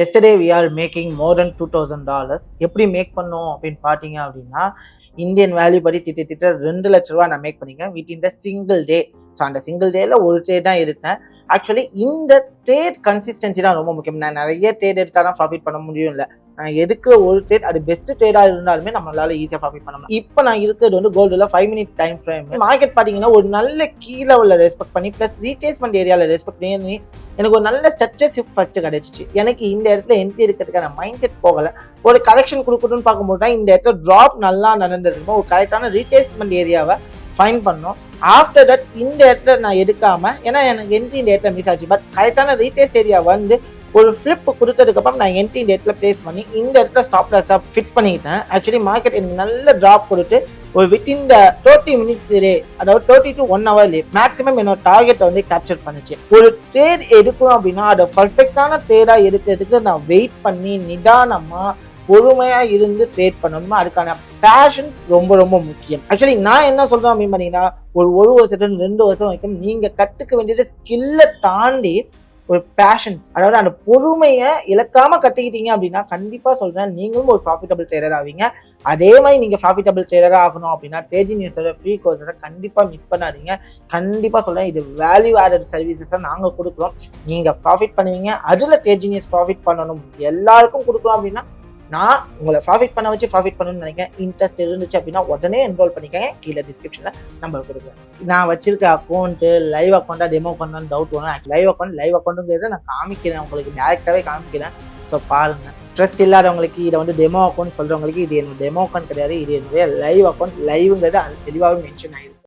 Yesterday we are making more than $2000. எப்படி make பண்ணோம் அப்படின்னு பார்த்தீங்க அப்படின்னா, இந்தியன் வேல்யூ படி திட்ட 2,00,000 நான் மேக் பண்ணிக்கேன் within the single day. So அந்த சிங்கிள் டேல ஒரு ட்ரேட் தான் எடுத்தேன். ஆக்சுவலி இந்த ட்ரேட் கன்சிஸ்டன்சி தான் ரொம்ப முக்கியம். நான் நிறைய ட்ரேட் எடுத்தால் தான் ப்ராஃபிட் பண்ண முடியும் இல்லை. நான் எடுக்கிற ஒரு ட்ரேட் அது பெஸ்ட் ட்ரேடாக இருந்தாலுமே நம்மளால ஈஸியாக ப்ராஃபிட் பண்ண முடியும். இப்போ நான் இருக்கிறது வந்து கோல்டில் 5 minute டைம் ஃப்ரேம். மார்க்கெட் பார்த்தீங்கன்னா ஒரு நல்ல கீழே உள்ள ரெஸ்பெக்ட் பண்ணி ப்ளஸ் ரீட்ரேஸ்மெண்ட் ஏரியாவில் ரெஸ்பெக்ட் பண்ணி எனக்கு ஒரு நல்ல ஸ்ட்ரக்சர் ஷிஃப்ட் ஃபர்ஸ்ட் கிடைச்சிச்சு. எனக்கு இந்த இடத்துல என்ட்ரி இருக்கிறதுக்கான மைண்ட் செட் போகலை. ஒரு கரெக்ஷன் கொடுக்கணும்னு பார்க்கும்போது தான் இந்த இடத்துல ட்ராப் நல்லா நடந்திருக்கும். ஒரு கரெக்டான ரீட்ரேஸ்மெண்ட் ஏரியாவை ஃபைன் பண்ணோம். ஆஃப்டர் தட் இந்த இடத்துல நான் எடுக்காம, ஏன்னா எனக்கு என்ட்ரி இந்த இடத்துல மிஸ் ஆச்சு. பட் கரெக்டான ரீடெஸ்ட் ஏரியா வந்து ஒரு ஃபிளிப் கொடுத்ததுக்கப்புறம் நான் என்ட்ரி இந்த இடத்துல பிளேஸ் பண்ணி இந்த இடத்துல ஸ்டாப் லாஸாக ஃபிக்ஸ் பண்ணிக்கிட்டேன். ஆக்சுவலி மார்க்கெட் எனக்கு நல்ல ட்ராப் கொடுத்து ஒரு வித்தின் த 30 minutes அதாவது 30 to 1 hour மேக்ஸிமம் என்னோட டார்கெட்டை வந்து கேப்சர் பண்ணுச்சு. ஒரு ட்ரேட் எடுக்கணும் அப்படின்னா அதை பர்ஃபெக்டான ட்ரேடா எடுக்கிறதுக்கு நான் வெயிட் பண்ணி நிதானமா பொறுமையா இருந்து ட்ரேட் பண்ணணுமா, அதுக்கான பேஷன்ஸ் ரொம்ப ரொம்ப முக்கியம். ஆக்சுவலி நான் என்ன சொல்றேன் அப்படின்னு பார்த்தீங்கன்னா, ஒரு வருஷம் 2 வருஷம் வரைக்கும் நீங்க கற்றுக்க வேண்டியது ஸ்கில்லை தாண்டி ஒரு பேஷன்ஸ், அதாவது அந்த பொறுமையை இழக்காம கற்றுக்கிட்டீங்க அப்படின்னா கண்டிப்பா சொல்றேன் நீங்களும் ஒரு ப்ராஃபிட்டபிள் ட்ரேடர் ஆவீங்க. அதே மாதிரி நீங்க ப்ராஃபிட்டபிள் ட்ரேடரா ஆகணும் அப்படின்னா TradeGenius ஃப்ரீ கோர்ஸை கண்டிப்பா மிஸ் பண்ணாதீங்க. கண்டிப்பா சொல்றேன், இது வேல்யூ ஆடட் சர்வீசஸை நாங்க கொடுக்குறோம். நீங்க ப்ராஃபிட் பண்ணுவீங்க, அதுல TradeGenius ப்ராஃபிட் பண்ணணும் எல்லாருக்கும் கொடுக்குறோம் அப்படின்னா நான் உங்களை ப்ராஃபிட் பண்ண வச்சு ப்ராஃபிட் பண்ணணும்னு நினைக்கிறேன். இன்ட்ரெஸ்ட் இருந்துச்சு அப்படின்னா உடனே என்ரோல் பண்ணிக்கங்க. கீழே டிஸ்கிரிப்ஷனில் நம்பர் கொடுக்குறேன். நான் வச்சிருக்க அக்கௌண்ட்டு லைவ் அக்கௌண்ட்டா டெமோ அக்கௌண்ட் டவுட் வரும். லைவ் அக்கௌண்ட்டுங்கிறத நான் காமிக்கிறேன், உங்களுக்கு டேரெக்டாகவே காமிக்கிறேன். ஸோ பாருங்கள். ட்ரஸ்ட் இல்லாதவங்களுக்கு இதை வந்து டெமோ அக்கௌண்ட் சொல்கிறவங்களுக்கு இது என்னோட டெமோ அக்கௌண்ட் கிடையாது, இது என்னுடைய லைவ் அக்கௌண்ட். லைவுங்கிறது அது தெளிவாகவே மென்ஷன் ஆகிருக்கு.